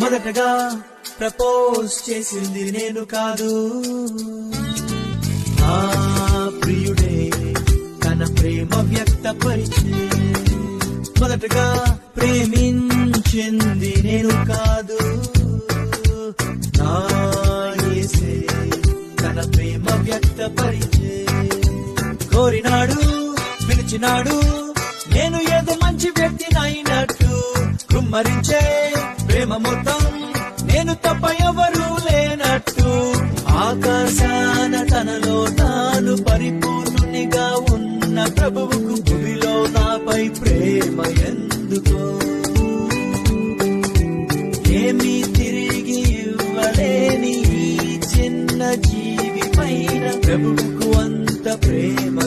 మొదటగా ప్రపోజ్ చేసింది నేను కాదు, ఆ ప్రియుడే తన ప్రేమ వ్యక్తపరిచే. మొదటగా ప్రేమించింది నేను కాదు, నా యేసే తన ప్రేమ వ్యక్తపరిచే. కోరినాడు, పిలిచినాడు, నేను ఏదో మంచి వ్యక్తినైనట్టు. కుమ్మరించే ప్రేమ మొత్తం నేను తప్ప ఎవరూ లేనట్టు. ఆకాశాన తనలో తాను పరిపూర్ణునిగా ఉన్న ప్రభువుకు భూమిలో నాపై ప్రేమ ఎందుకో. ఏమీ తిరిగి ఇవ్వలేని ఈ చిన్న జీవి పైన ప్రభువుకు అంత ప్రేమ